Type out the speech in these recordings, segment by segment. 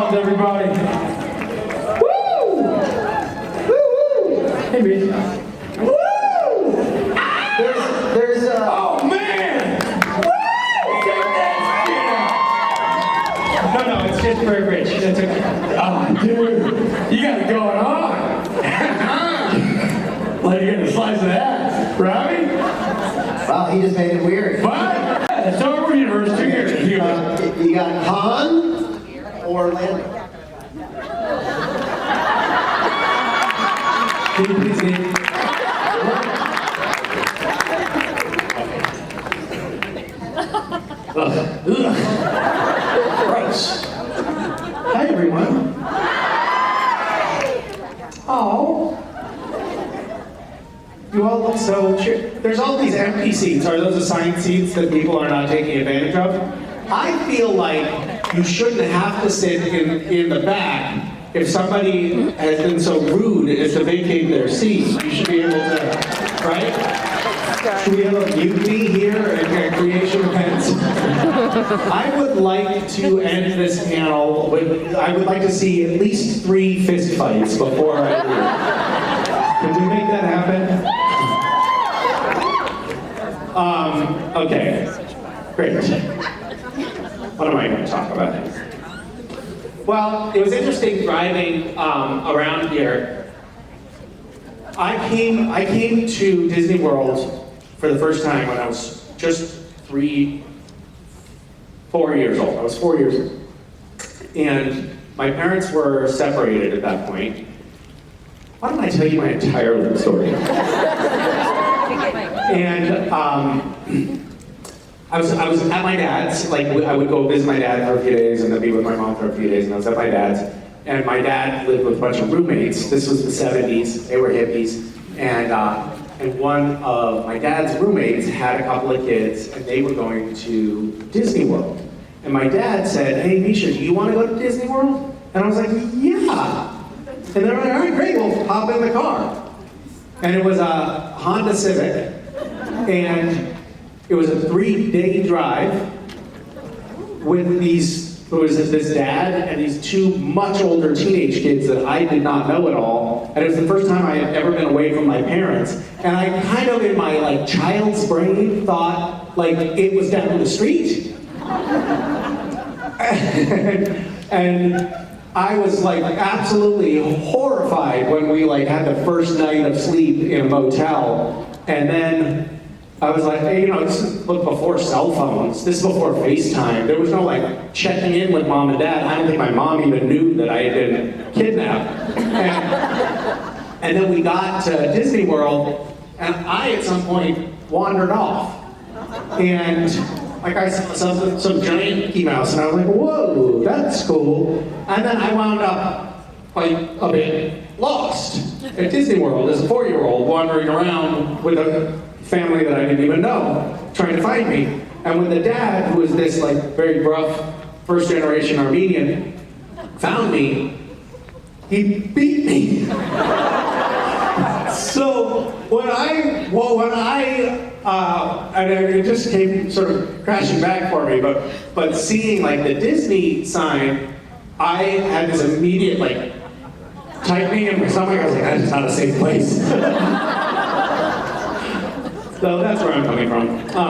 applause, everybody. Woo! Woo! Hey, Misha. Woo! There's Oh, man! Woo! Check that shit out. No, it's just for Rich. That's okay. Oh, dude, you got it going on. Like you're gonna slice of that, Robbie? Wow, he just made it weird. What? Yeah, Star Wars universe, 2 years. You got Han or Lando? Can you please name? Gross. Hi, everyone. Oh. You all look so cheer. There's all these empty seats. Are those assigned seats that people are not taking advantage of? I feel like you shouldn't have to sit in the back if somebody has been so rude as to vacate their seat. You should be able to, right? Should we have a mutiny here at Creation Events? I would like to end this panel with, I would like to see at least 3 fist fights before I leave. Can we make that happen? Okay, great. What am I going to talk about? Well, it was interesting driving around here. I came to Disney World for the first time when I was just 4 years old. I was 4 years old. And my parents were separated at that point. Why don't I tell you my entire life story? And I was at my dad's, like I would go visit my dad for a few days and then be with my mom for a few days, and I was at my dad's. And my dad lived with a bunch of roommates. This was the 70s, they were hippies. And one of my dad's roommates had a couple of kids and they were going to Disney World. And my dad said, hey Misha, do you want to go to Disney World? And I was like, yeah. And they're like, all right, great, we'll hop in the car. And it was a Honda Civic, and it was a 3-day drive with this dad and these 2 much older teenage kids that I did not know at all. And it was the first time I had ever been away from my parents. And I kind of, in my like child's brain, thought like it was down the street. and I was like absolutely horrified when we like had the first night of sleep in a motel, and then I was like, hey, you know, this is before cell phones, this is before FaceTime. There was no like checking in with mom and dad. I don't think my mom even knew that I had been kidnapped. And then we got to Disney World, and I at some point wandered off, and like I saw some giant Mickey Mouse, and I was like, whoa, that's cool. And then I wound up like a bit lost at Disney World as a 4-year-old, wandering around with a family that I didn't even know, trying to find me. And when the dad, who was this like very rough first-generation Armenian, found me, he beat me. So and it just came sort of crashing back for me, but seeing like the Disney sign, I had this immediate like tightening in my stomach. I was like, that's just not a safe place. So that's where I'm coming from. So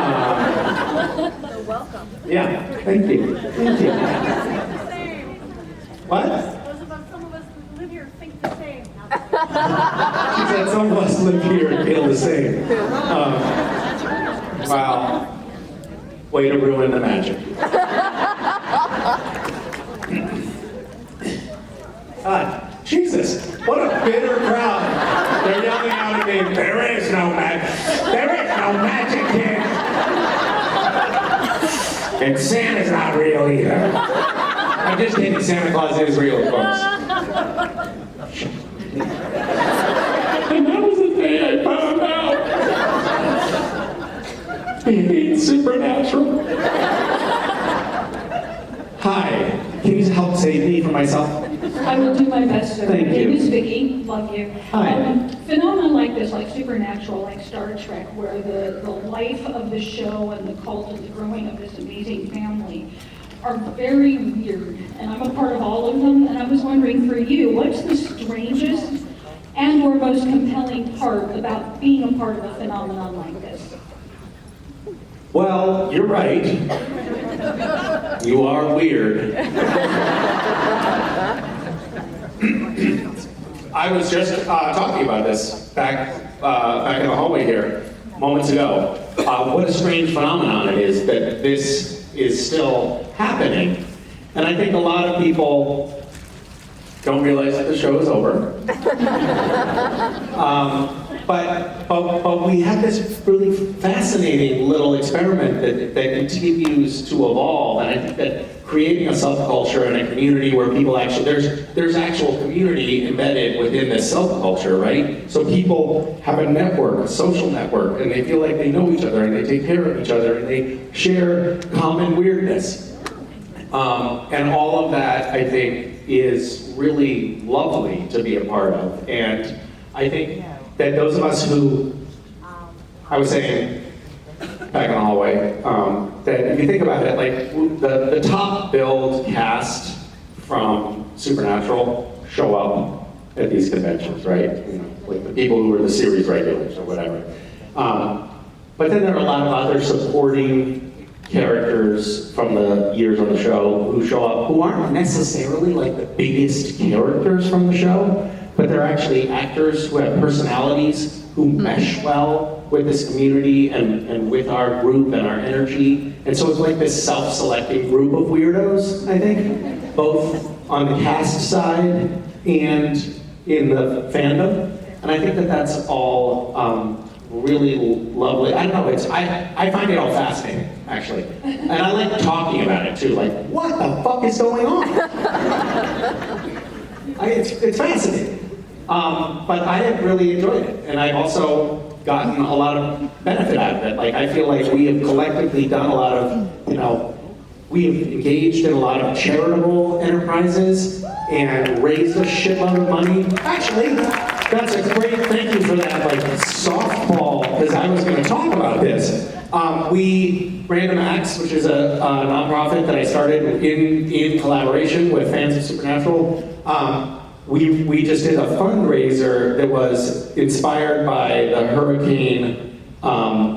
welcome. Yeah, thank you. Thank you. What? Those of us, some of us who live here think the same. She said some of us live here and feel the same. Wow. Way to ruin the magic. God, Jesus, what a bitter crowd. They're yelling out at me, there is no magic. There is no magic here. And Santa's not real either. I'm just kidding, Santa Claus is real, folks. And that was the day I found out. It's supernatural. Hi, can you help save me from myself? I will do my best, sir. Thank My name you. is Vicki. Love you. Hi. Phenomena like this, like Supernatural, like Star Trek, where the life of the show and the cult and the growing of this amazing family are very weird, and I'm a part of all of them, and I was wondering for you, what's the strangest and or most compelling part about being a part of a phenomenon like this? Well, you're right. You are weird. I was just talking about this back in the hallway here moments ago. What a strange phenomenon it is that this is still happening. And I think a lot of people don't realize that the show is over. But we have this really fascinating little experiment that continues to evolve, and I think that creating a subculture and a community where people actually, there's actual community embedded within this subculture, right? So people have a network, a social network, and they feel like they know each other, and they take care of each other, and they share common weirdness. And all of that, I think, is really lovely to be a part of. And I think that those of us who, I was saying back in the hallway, that if you think about it, like the top billed cast from Supernatural show up at these conventions, right? You know, like the people who are the series regulars or whatever. But then there are a lot of other supporting characters from the years on the show who show up who aren't necessarily like the biggest characters from the show, but they're actually actors who have personalities who mesh well with this community and with our group and our energy. And so it's like this self-selecting group of weirdos, I think, both on the cast side and in the fandom. And I think that that's all really lovely. I don't know, I find it all fascinating, actually. And I like talking about it too, like, what the fuck is going on? It's fascinating. But I have really enjoyed it, and I've also gotten a lot of benefit out of it. Like, I feel like we have collectively done a lot of, we have engaged in a lot of charitable enterprises and raised a shitload of money. Actually, that's a great, thank you for that, like, softball, because I was gonna talk about this. Random Acts, which is a nonprofit that I started in collaboration with fans of Supernatural, we just did a fundraiser that was inspired by the hurricane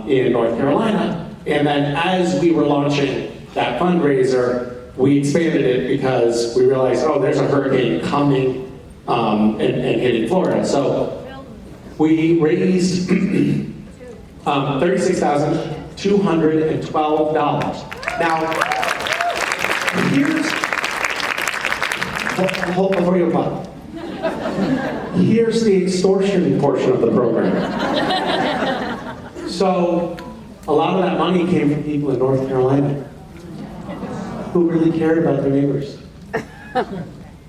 in North Carolina. And then as we were launching that fundraiser, we expanded it because we realized, oh, there's a hurricane coming and hitting Florida. So we raised $36,212. Now, hold before you apply. Here's the extortion portion of the program. So, a lot of that money came from people in North Carolina who really cared about their neighbors.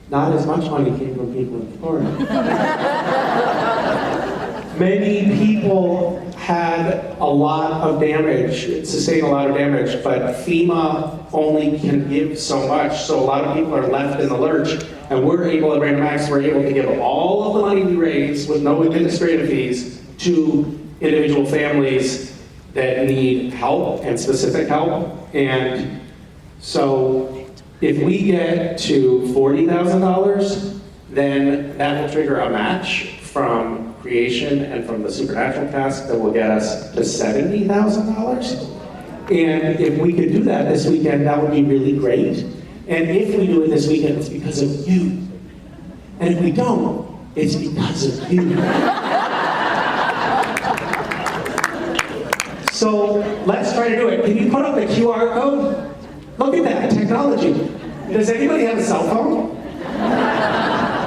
Not as much money came from people in Florida. Many people had a lot of damage, sustained a lot of damage, but FEMA only can give so much, so a lot of people are left in the lurch. And we're able, at Random Acts, we're able to give all of the money we raise with no administrative fees to individual families that need help and specific help. And so if we get to $40,000, then that will trigger a match from Creation and from the Supernatural cast that will get us to $70,000. And if we could do that this weekend, that would be really great. And if we do it this weekend, it's because of you. And if we don't, it's because of you. So let's try to do it. Can you put up the QR code? Look at that technology. Does anybody have a cell phone?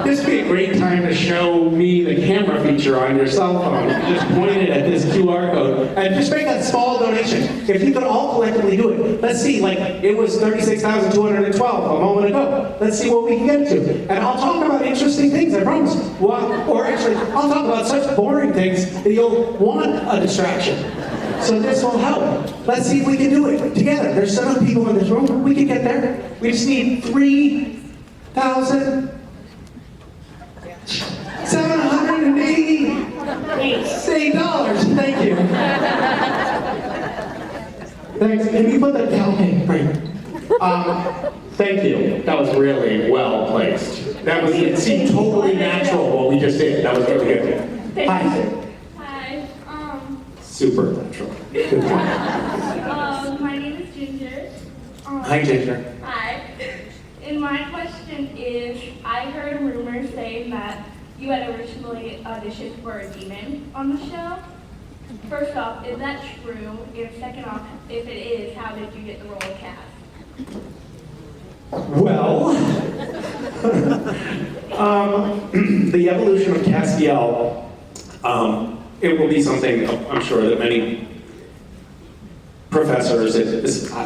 This would be a great time to show me the camera feature on your cell phone. Just point it at this QR code and just make a small donation. If you could all collectively do it, let's see, like it was $36,212 a moment ago. Let's see what we can get to. And I'll talk about interesting things, I promise. Well, or actually, I'll talk about such boring things that you'll want a distraction. So this will help. Let's see if we can do it together. There's enough people in this room. We can get there. We just need $3,780. Thank you. Thanks. Can you put that down? Okay, great. Thank you. That was really well placed. That was, it seemed totally natural what we just did. That was really good. Hi. Hi. Super natural. Good point. My name is Ginger. Hi, Ginger. Hi. And my question is, I heard a rumor saying that you had originally auditioned for a demon on the show. First off, is that true? And second off, if it is, how did you get the role cast? Well, the evolution of Castiel, it will be something I'm sure that many professors at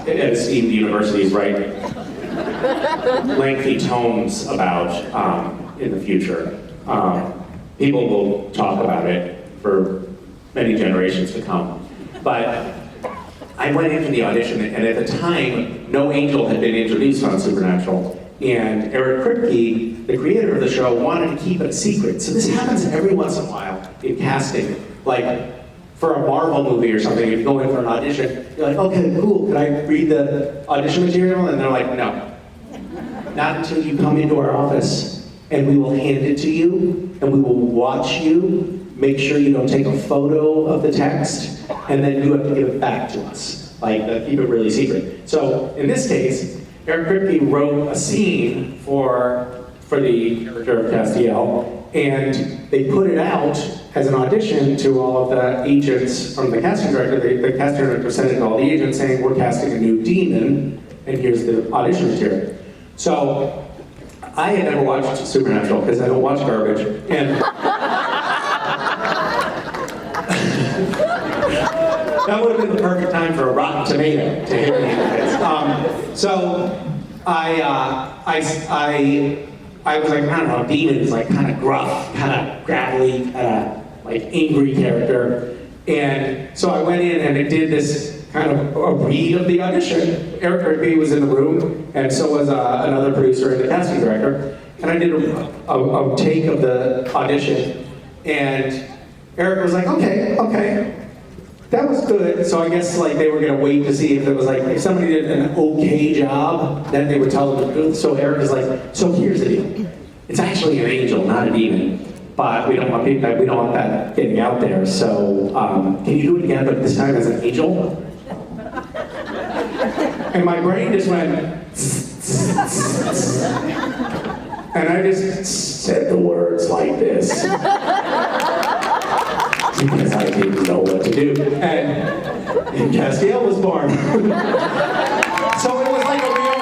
esteemed universities write lengthy tomes about in the future. People will talk about it for many generations to come. But I went in for the audition, and at the time, no angel had been introduced on Supernatural. And Eric Kripke, the creator of the show, wanted to keep it a secret. So this happens every once in a while in casting. Like, for a Marvel movie or something, if you go in for an audition, you're like, okay, cool, can I read the audition material? And they're like, no. Not until you come into our office, and we will hand it to you, and we will watch you, make sure you don't take a photo of the text, and then you have to give it back to us. Like, keep it really secret. So, in this case, Eric Kripke wrote a scene for the character of Castiel, and they put it out as an audition to all of the agents from the casting director. The casting director sent it to all the agents saying, we're casting a new demon, and here's the audition material. So, I had never watched Supernatural, because I don't watch garbage, and that would have been the perfect time for a Rotten Tomato to hit me in the face. So I was like, I don't know, demon is like kind of gruff, kind of gravelly, kind of like angry character. And so I went in and I did this kind of a read of the audition. Eric Kripke was in the room, and so was another producer and the casting director. And I did a take of the audition, and Eric was like, okay, that was good. So I guess like they were gonna wait to see if it was like, if somebody did an okay job, then they would tell them to do it. So Eric is like, so here's the deal. It's actually an angel, not a demon. But we don't want that getting out there. So can you do it again, but this time as an angel? And my brain just went, and I just said the words like this. Because I didn't know what to do. And Castiel was born. So it was like a real,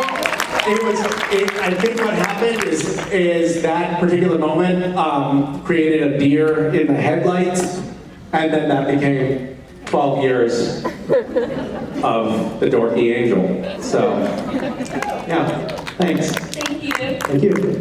I think what happened is that particular moment created a deer in the headlights, and then that became 12 years of the dorky angel. So, yeah, thanks. Thank you. Thank you.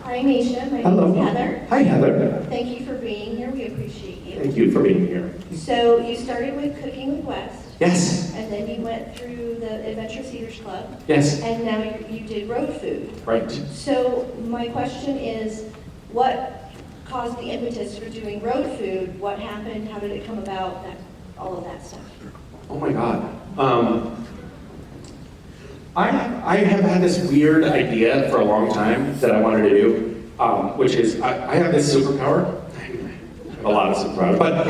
Hi, Misha. My name Hello. is Heather. Hi, Heather. Thank you for being here. We appreciate you. Thank you for being here. So you started with Cooking with West, Yes, and then you went through the Adventure Seeders Club, yes, and now you did road food. right. So my question is, what caused the impetus for doing road food? What happened? How did it come about? All of that stuff. Oh my God. I have had this weird idea for a long time that I wanted to do, which is I have this superpower. I have a lot of superpowers, but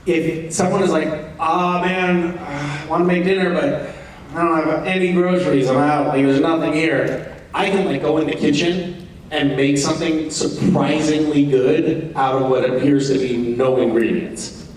if someone is like, man, I want to make dinner, but I don't have any groceries, I'm out, like there's nothing here, I can like go in the kitchen and make something surprisingly good out of what appears to be no ingredients.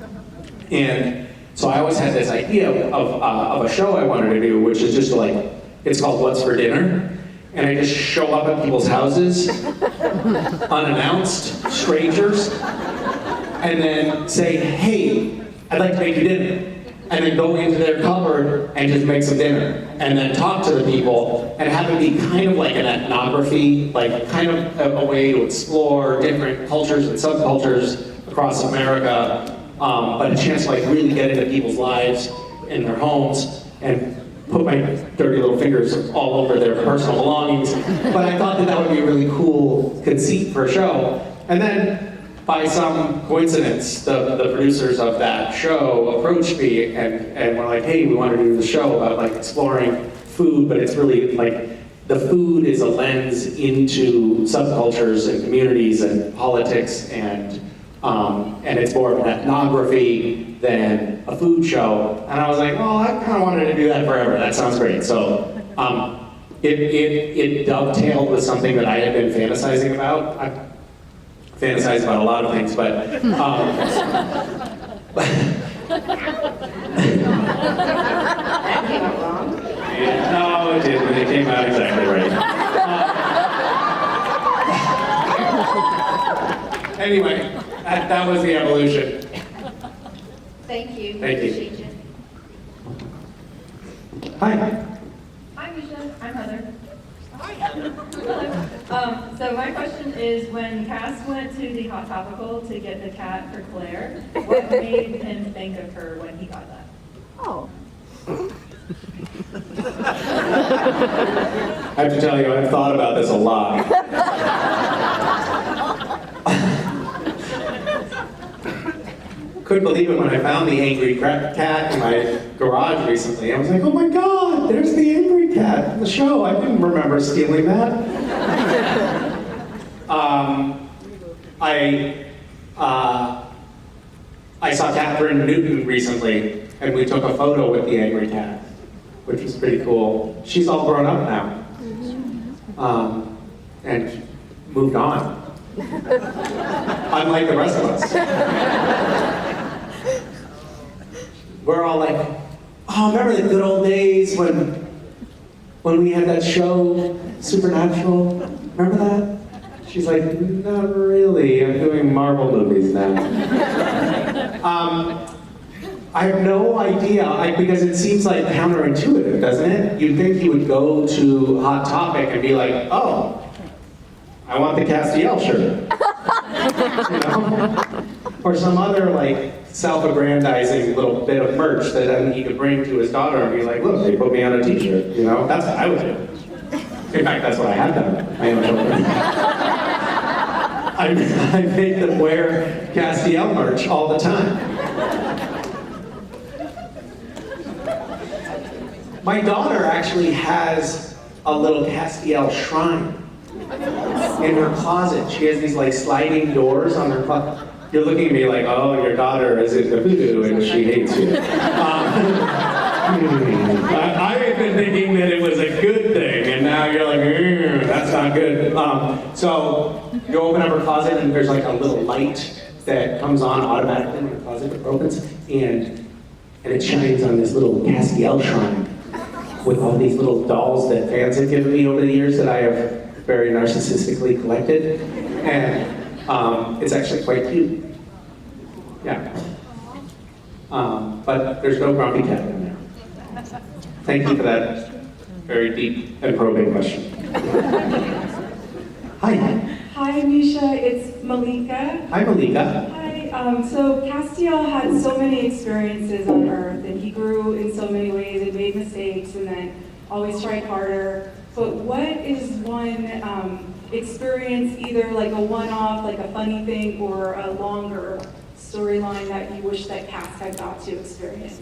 And so I always had this idea of a show I wanted to do, which is just like, it's called What's for Dinner? And I just show up at people's houses, unannounced, strangers, and then say, hey, I'd like to make you dinner. And then go into their cupboard and just make some dinner. And then talk to the people and have it be kind of like an ethnography, like kind of a way to explore different cultures and subcultures across America, but a chance to like really get into people's lives in their homes and put my dirty little fingers all over their personal belongings. But I thought that that would be a really cool conceit for a show. And then by some coincidence, the producers of that show approached me and were like, hey, we want to do the show about like exploring food, but it's really like the food is a lens into subcultures and communities and politics and it's more of an ethnography than a food show. And I was like, well, I kind of wanted to do that forever. That sounds great. So it dovetailed with something that I had been fantasizing about. I fantasize about a lot of things, but That came out wrong. no, it didn't. It came out exactly right. Anyway, that was the evolution. Thank you. Thank you. Appreciate you. Hi. Hi, Misha. I'm Heather. So my question is, when Cass went to the Hot Topical to get the cat for Claire, what made him think of her when he got that? Oh. I have to tell you, I've thought about this a lot. Couldn't believe it when I found the angry cat in my garage recently. I was like, oh my God, there's the angry cat in the show. I didn't remember stealing that. I saw Catherine Newton recently, and we took a photo with the angry cat, which was pretty cool. She's all grown up now, and moved on, unlike the rest of us. We're all like, oh, remember the good old days when we had that show, Supernatural? Remember that? She's like, not really. I'm doing Marvel movies now. I have no idea, because it seems like counterintuitive, doesn't it? You'd think he would go to Hot Topic and be like, oh, I want the Castiel shirt. You know? Or some other like self-aggrandizing little bit of merch that then he could bring to his daughter and be like, look, they put me on a t-shirt. You know, that's what I would do. In fact, that's what I have done with my own children. I make them wear Castiel merch all the time. My daughter actually has a little Castiel shrine in her closet. She has these like sliding doors on her closet. You're looking at me like, oh, your daughter is into voodoo and she hates you. I had been thinking that it was a good thing, and now you're like, that's not good. So you open up her closet and there's like a little light that comes on automatically when the closet opens, and it shines on this little Castiel shrine with all these little dolls that fans have given me over the years that I have very narcissistically collected, and it's actually quite cute. Yeah. But there's no grumpy cat in there. Thank you for that very deep and probing question. Hi. Hi, Misha. It's Malika. Hi, Malika. Hi. So Castiel had so many experiences on Earth, and he grew in so many ways and made mistakes, and then always tried harder. But what is one experience, either like a one-off, like a funny thing, or a longer storyline that you wish that Cass had got to experience?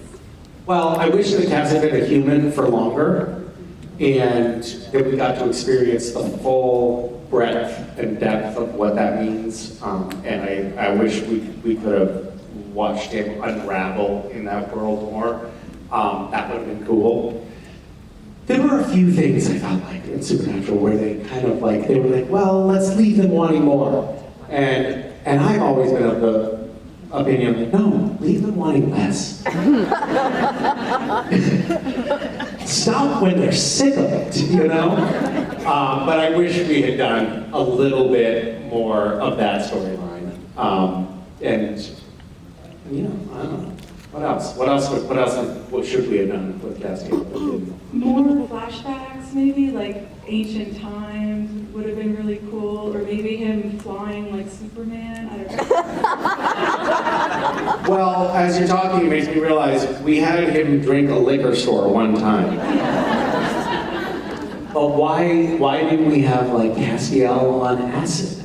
Well, I wish that Cass had been a human for longer, and that we got to experience the full breadth and depth of what that means. And I wish we could have watched him unravel in that world more. That would have been cool. There were a few things I felt like in Supernatural where they kind of like, they were like, well, let's leave them wanting more. And I've always been of the opinion, like, no, leave them wanting less. Stop when they're sick of it, you know? But I wish we had done a little bit more of that storyline. And, you know, I don't know. What else? What should we have done with Castiel? More flashbacks, maybe, like ancient times would have been really cool, or maybe him flying like Superman. I don't know. Well, as you're talking, it makes me realize we had him drink a liquor store one time. But why didn't we have like Castiel on acid?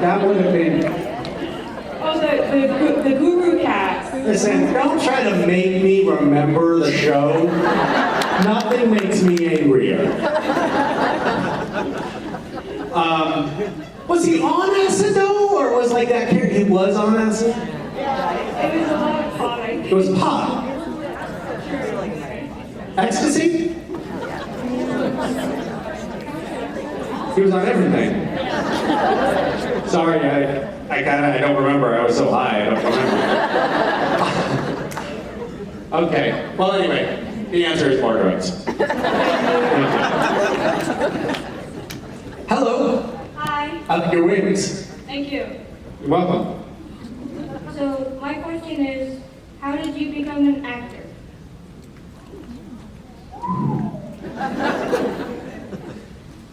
That would have been. Oh, the guru cats. Listen, don't try to make me remember the show. Nothing makes me angrier. Was he on acid though, or was like that character? He was on acid. It was a lot of fun. It was pot. Ecstasy. He was on everything. Sorry, I don't remember. I was so high, I don't remember. Okay. Well, anyway, the answer is more drugs. Hello. Hi. Up your wings. Thank you. You're welcome. So my question is, how did you become an actor?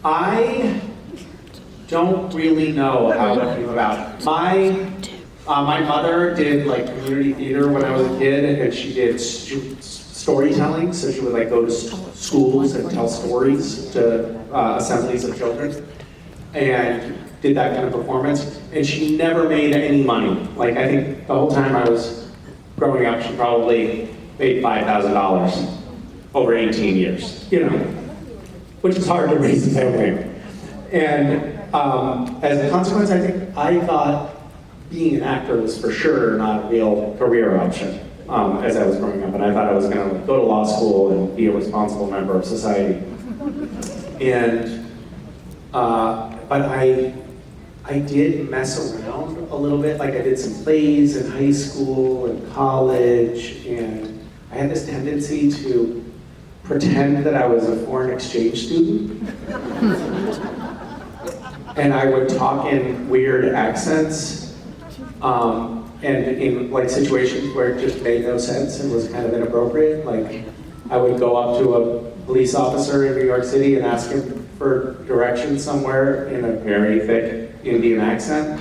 I don't really know how it came about. My mother did like community theater when I was a kid, and she did storytelling. So she would like go to schools and tell stories to assemblies of children, and did that kind of performance. And she never made any money. Like I think the whole time I was growing up, she probably made $5,000 over 18 years. You know, which is hard to raise a family. And as a consequence, I think I thought being an actor was for sure not a real career option as I was growing up. And I thought I was gonna go to law school and be a responsible member of society. And, but I did mess around a little bit. Like I did some plays in high school and college, and I had this tendency to pretend that I was a foreign exchange student. And I would talk in weird accents, and in like situations where it just made no sense and was kind of inappropriate. Like I would go up to a police officer in New York City and ask him for directions somewhere in a very thick Indian accent.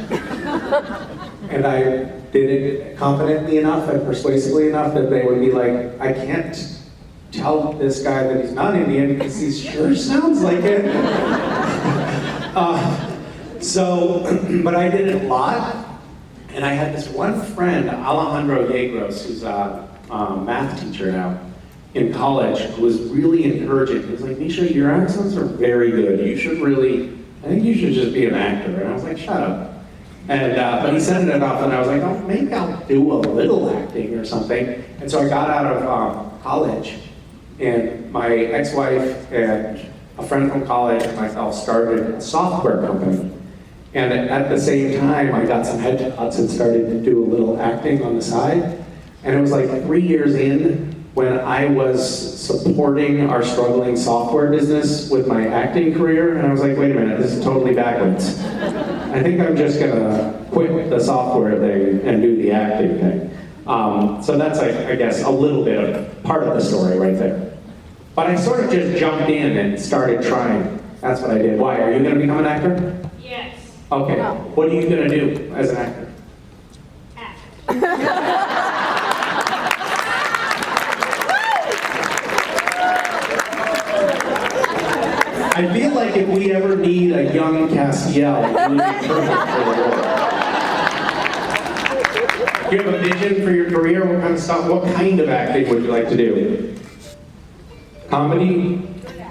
And I did it confidently enough and persuasively enough that they would be like, I can't tell this guy that he's not Indian because he sure sounds like it. But I did it a lot, and I had this one friend, Alejandro Yegros, who's a math teacher now in college, who was really encouraging. He was like, Misha, your accents are very good. I think you should just be an actor. And I was like, shut up. And, but he said it enough, and I was like, oh, maybe I'll do a little acting or something. And so I got out of college, and my ex-wife and a friend from college and myself started a software company. And at the same time, I got some headshots and started to do a little acting on the side. And it was like 3 years in when I was supporting our struggling software business with my acting career. And I was like, wait a minute, this is totally backwards. I think I'm just gonna quit the software thing and do the acting thing. So that's, I guess, a little bit of part of the story right there. But I sort of just jumped in and started trying. That's what I did. Why? Are you going to become an actor? Yes. Okay. What are you going to do as an actor? Act. I feel like if we ever need a young Castiel, it would be perfect for the role. Do you have a vision for your career? What kind of stuff? What kind of acting would you like to do? Comedy?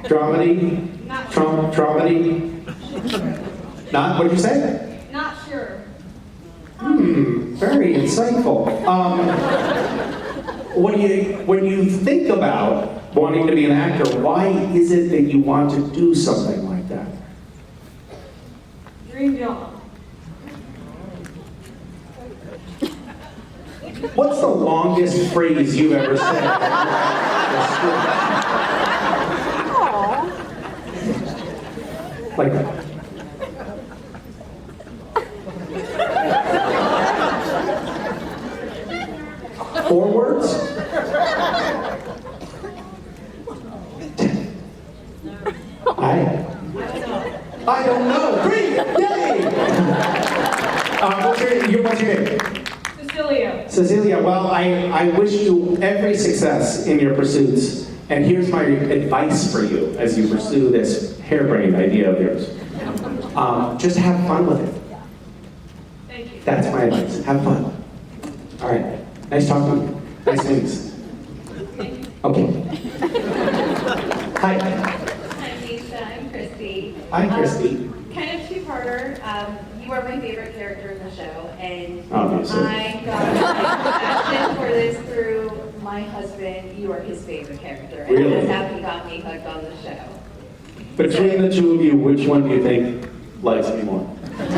Dramedy? Traumedy? Not? What'd you say? Not sure. Very insightful. When you think about wanting to be an actor, why is it that you want to do something like that? Dream job. What's the longest phrase you've ever said? Like that. Four words? I don't know. Great! Yay! What's your name? Cecilia. Cecilia, well, I wish you every success in your pursuits. And here's my advice for you as you pursue this harebrained idea of yours. Just have fun with it. That's my advice. Have fun. All right. Nice talking to you. Nice things. Okay. Hi. I'm Misha, I'm Christy. Hi, Christy. Kind of two-parter. You are my favorite character in the show, and Obviously. I got my passion for this through my husband. You are his favorite character, and Really? that's how he got me hooked on the show. Between the two of you, which one do you think likes me more? And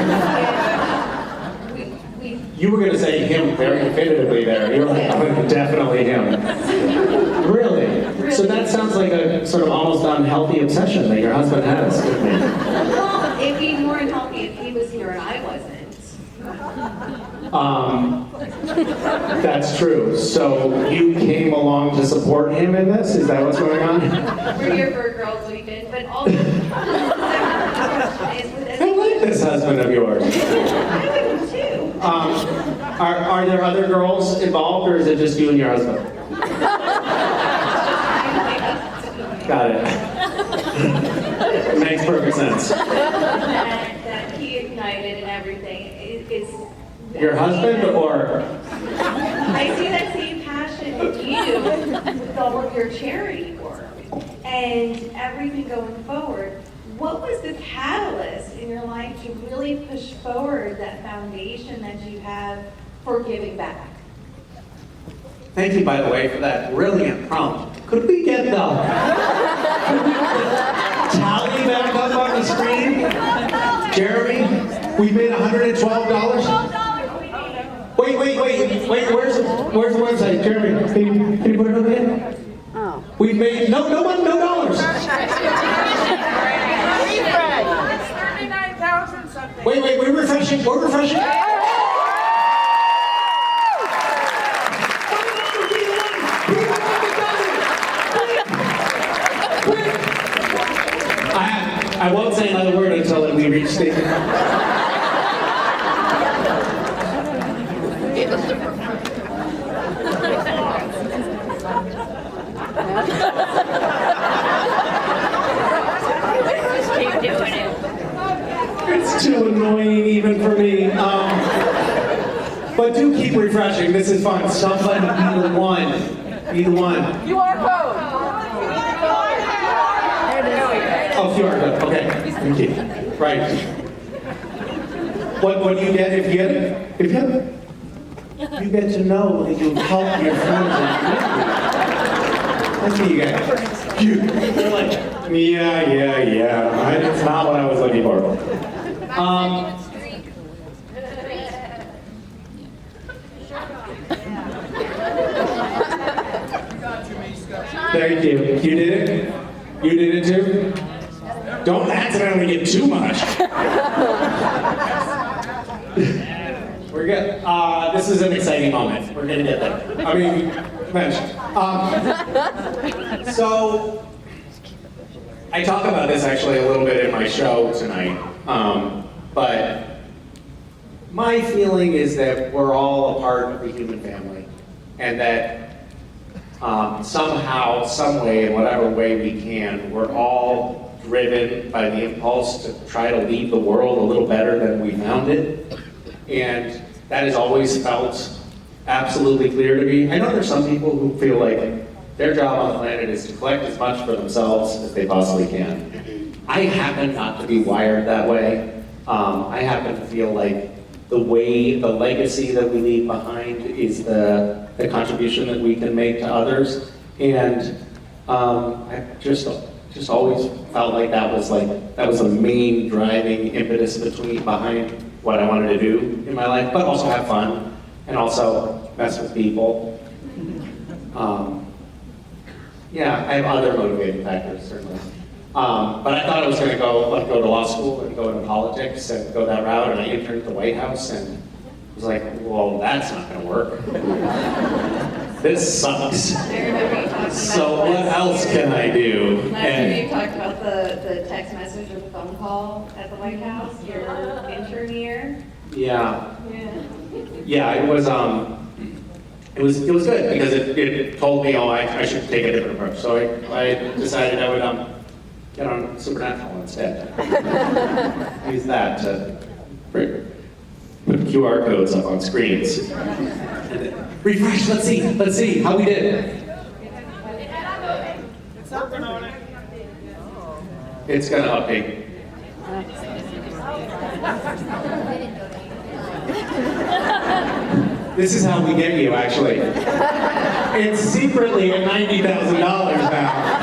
we You were going to say him very definitively there. You're like, oh, definitely him. Really? So that sounds like a sort of almost unhealthy obsession that your husband has with me. well, it'd be more unhealthy if he was here and I wasn't. That's true. So you came along to support him in this? Is that what's going on? We're here for a girls' weekend, but also I like this husband of yours. I would too. Are there other girls involved, or is it just you and your husband? Got it. Makes perfect sense. that he ignited and everything is Your husband, or? I see that same passion in you with all of your charity work and everything going forward. What was the catalyst in your life to really push forward that foundation that you have for giving back? Thank you, by the way, for that brilliant prompt. Could we get the tally back up on the screen? Jeremy, we made $112? Wait, where's the website? Jeremy, can you put it up again? Oh. We made, no dollars. It's 39,000 something. Wait, we're refreshing. I won't say another word until we reach the... It's too annoying even for me. But do keep refreshing. This is fun. Somebody be the one. Be the one. QR code. Oh, QR code. Okay. Thank you. Right. What do you get if you get to know that you help your friends and community? That's what you get. You're like, yeah. It's not what I was looking for. Thank you. You did it? You did it too? Don't accidentally get too much. We're good. This is an exciting moment. We're gonna get there. I mean, mention. So, I talk about this actually a little bit in my show tonight, but my feeling is that we're all a part of the human family, and that somehow, some way, in whatever way we can, we're all driven by the impulse to try to leave the world a little better than we found it, and that has always felt absolutely clear to me. I know there's some people who feel like their job on the planet is to collect as much for themselves as they possibly can. I happen not to be wired that way. I happen to feel like the legacy that we leave behind is the contribution that we can make to others. And I just always felt like that was the main driving impetus behind what I wanted to do in my life, but also have fun and also mess with people. Yeah, I have other motivating factors, certainly. But I thought I was going to go to law school and go into politics and go that route, and I interned at the White House and was like, well, that's not going to work. This sucks. I remember you talking So about what else can I do? Last year you talked about the text message or the phone call at the White House, your intern year. Yeah, it was good because it told me, I should take a different approach. So I decided I would get on Supernatural instead. Use that to put QR codes up on screens. Refresh, let's see how we did. It's gonna update. This is how we get you, actually. It's secretly at $90,000 now.